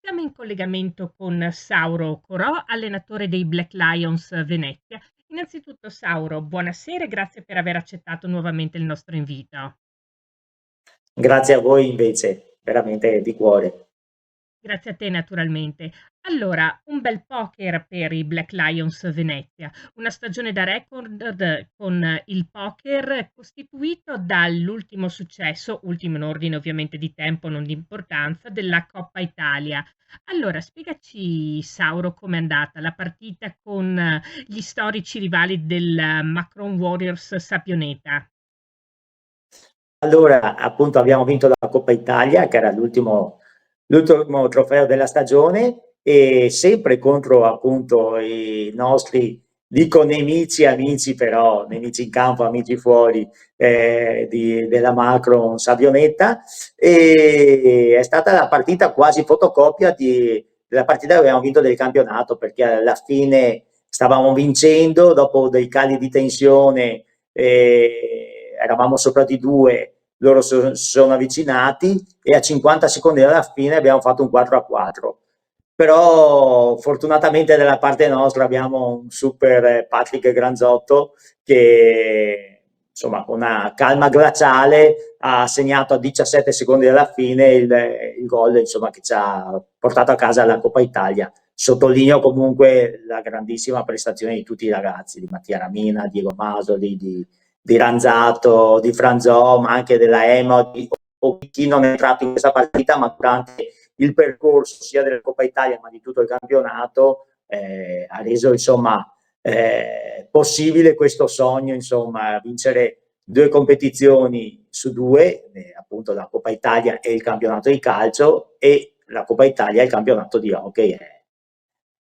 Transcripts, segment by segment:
Siamo in collegamento con Sauro Corò, allenatore dei Black Lions Venezia. Innanzitutto, Sauro, buonasera e grazie per aver accettato nuovamente il nostro invito. Grazie a voi invece, veramente di cuore. Grazie a te naturalmente. Allora, un bel poker per i Black Lions Venezia, una stagione da record con il poker costituito dall'ultimo successo, ultimo in ordine ovviamente di tempo, non di importanza, della Coppa Italia. Allora, spiegaci, Sauro, com'è andata la partita con gli storici rivali del Macron Warriors Sapioneta. Allora, appunto, abbiamo vinto la Coppa Italia, che era l'ultimo trofeo della stagione, e sempre contro appunto i nostri, dico nemici, amici, però nemici in campo, amici fuori, della Macron Savionetta, e è stata la partita quasi fotocopia della partita che abbiamo vinto del campionato, perché alla fine stavamo vincendo dopo dei cali di tensione, eravamo sopra di due, loro sono avvicinati e a 50 secondi dalla fine abbiamo fatto un 4-4. Però fortunatamente dalla parte nostra abbiamo un super Patrick Granzotto che insomma con una calma glaciale ha segnato a 17 secondi dalla fine il gol insomma, che ci ha portato a casa la Coppa Italia. Sottolineo comunque la grandissima prestazione di tutti i ragazzi, di Mattia Ramina, Diego Masoli, di Ranzato, di Franzò, ma anche della Emo, o di chi non è entrato in questa partita, ma durante il percorso sia della Coppa Italia ma di tutto il campionato ha reso insomma possibile questo sogno, insomma, vincere due competizioni su due, appunto la Coppa Italia e il campionato di calcio, e la Coppa Italia e il campionato di hockey.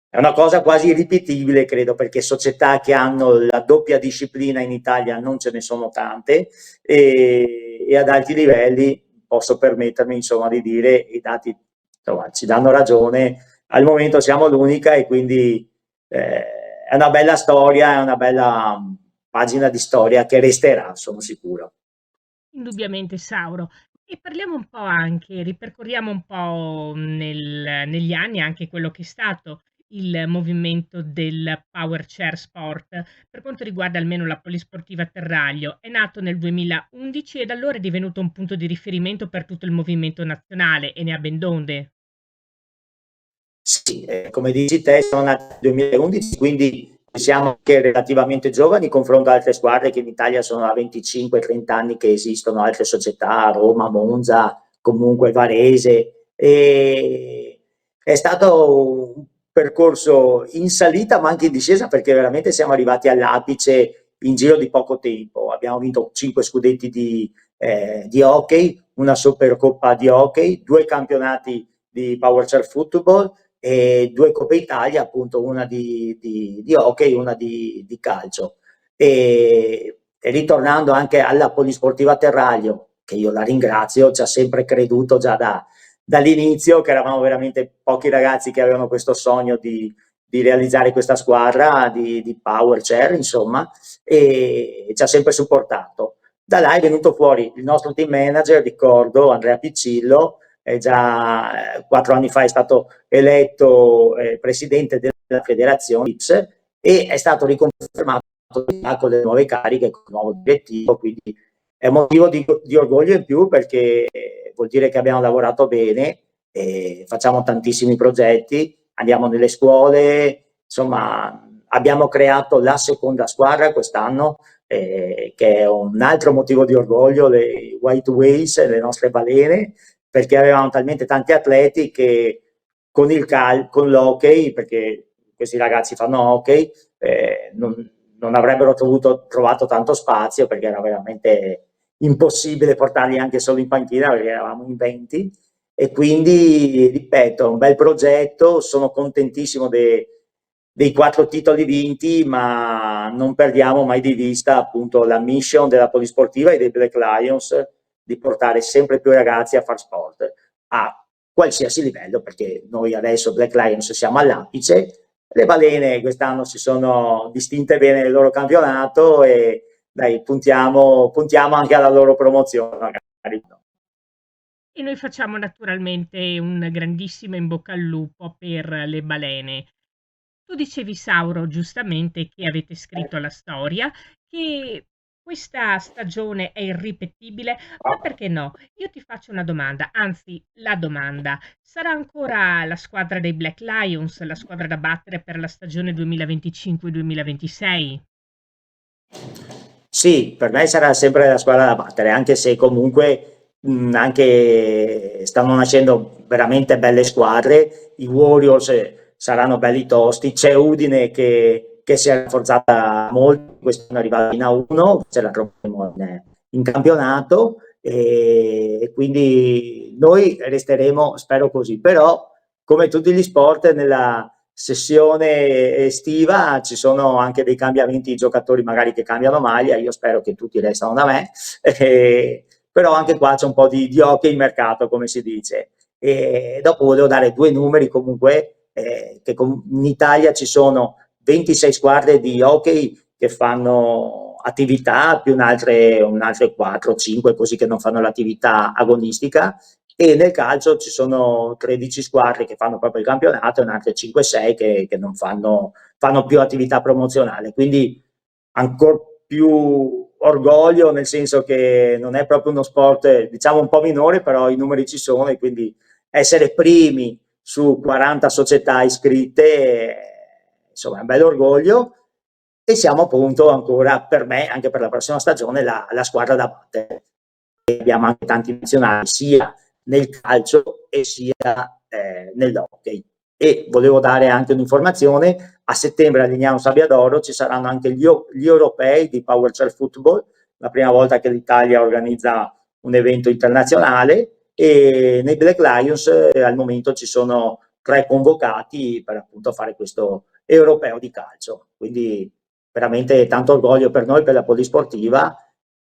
È una cosa quasi irripetibile, credo, perché società che hanno la doppia disciplina in Italia non ce ne sono tante, e ad alti livelli posso permettermi insomma di dire, i dati insomma, ci danno ragione, al momento siamo l'unica, e quindi è una bella storia, è una bella pagina di storia che resterà, sono sicuro. Indubbiamente, Sauro. E parliamo un po' anche, ripercorriamo un po' negli anni anche quello che è stato il movimento del Power Chair Sport per quanto riguarda almeno la polisportiva Terraglio. È nato nel 2011 e da allora è divenuto un punto di riferimento per tutto il movimento nazionale e ne ha ben donde. Sì, come dici te, sono nati nel 2011, quindi siamo anche relativamente giovani in confronto ad altre squadre che in Italia sono da 25-30 anni che esistono, altre società, Roma, Monza, comunque Varese. E è stato un percorso in salita ma anche in discesa, perché veramente siamo arrivati all'apice in giro di poco tempo. Abbiamo vinto 5 scudetti di hockey, una Supercoppa di hockey, 2 campionati di Power Chair Football e 2 Coppe Italia, appunto una di hockey e una di calcio. E ritornando anche alla Polisportiva Terraglio, che io la ringrazio, ci ha sempre creduto già dall'inizio, che eravamo veramente pochi ragazzi che avevano questo sogno di realizzare questa squadra di Power Chair, insomma, e ci ha sempre supportato. Da là è venuto fuori il nostro team manager, ricordo, Andrea Piccillo, già 4 anni fa è stato eletto presidente della federazione IPS, e è stato riconfermato con le nuove cariche, con il nuovo direttivo, quindi è un motivo di orgoglio in più, perché vuol dire che abbiamo lavorato bene, facciamo tantissimi progetti, andiamo nelle scuole, insomma abbiamo creato la seconda squadra quest'anno, che è un altro motivo di orgoglio, le White Ways, le nostre balene, perché avevamo talmente tanti atleti che con l'hockey, perché questi ragazzi fanno hockey, non avrebbero trovato tanto spazio, perché era veramente impossibile portarli anche solo in panchina, perché eravamo in 20, e quindi, ripeto, un bel progetto, sono contentissimo dei 4 titoli vinti, ma non perdiamo mai di vista appunto la mission della Polisportiva e dei Black Lions di portare sempre più ragazzi a far sport a qualsiasi livello, perché noi adesso Black Lions siamo all'apice, le balene quest'anno si sono distinte bene nel loro campionato, dai, puntiamo anche alla loro promozione, magari. E noi facciamo naturalmente un grandissimo in bocca al lupo per le balene. Tu dicevi, Sauro, giustamente che avete scritto la storia, che questa stagione è irripetibile, ma perché no? Io ti faccio una domanda, anzi, la domanda: sarà ancora la squadra dei Black Lions la squadra da battere per la stagione 2025-2026? Sì, per me sarà sempre la squadra da battere, anche se comunque anche stanno nascendo veramente belle squadre. I Warriors saranno belli tosti. C'è Udine che si è rafforzata molto, quest'anno è arrivata in A1, ce la troveremo in campionato e quindi noi resteremo, spero così, però come tutti gli sport nella sessione estiva ci sono anche dei cambiamenti di giocatori magari che cambiano maglia, io spero che tutti restano da me, però anche qua c'è un po' di hockey in mercato, come si dice. E dopo volevo dare due numeri comunque, che in Italia ci sono 26 squadre di hockey che fanno attività, più un'altre 4-5 così che non fanno l'attività agonistica, e nel calcio ci sono 13 squadre che fanno proprio il campionato e un'altre 5-6 che non fanno più attività promozionale, quindi ancora più orgoglio, nel senso che non è proprio uno sport, diciamo, un po' minore, però i numeri ci sono e quindi essere primi su 40 società iscritte, insomma, è un bel orgoglio e siamo appunto ancora, per me, anche per la prossima stagione, la squadra da battere. Abbiamo anche tanti nazionali, sia nel calcio e sia nell'hockey. E volevo dare anche un'informazione: a settembre a Lignano Sabbiadoro ci saranno anche gli europei di Power Chair Football, la prima volta che l'Italia organizza un evento internazionale, e nei Black Lions al momento ci sono 3 convocati per appunto fare questo europeo di calcio. Quindi veramente tanto orgoglio per noi, per la polisportiva,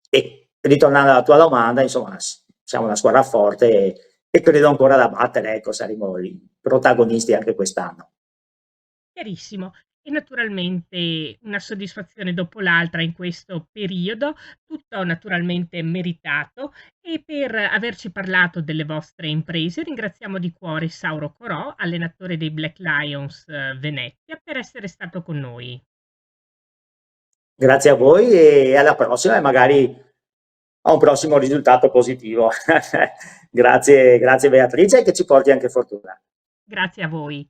e ritornando alla tua domanda, insomma, siamo una squadra forte e credo ancora da battere, ecco, saremo i protagonisti anche quest'anno. Chiarissimo. E naturalmente una soddisfazione dopo l'altra in questo periodo, tutto naturalmente meritato, e per averci parlato delle vostre imprese ringraziamo di cuore Sauro Corò, allenatore dei Black Lions Venezia, per essere stato con noi. Grazie a voi e alla prossima e magari a un prossimo risultato positivo. Grazie Beatrice e che ci porti anche fortuna. Grazie a voi.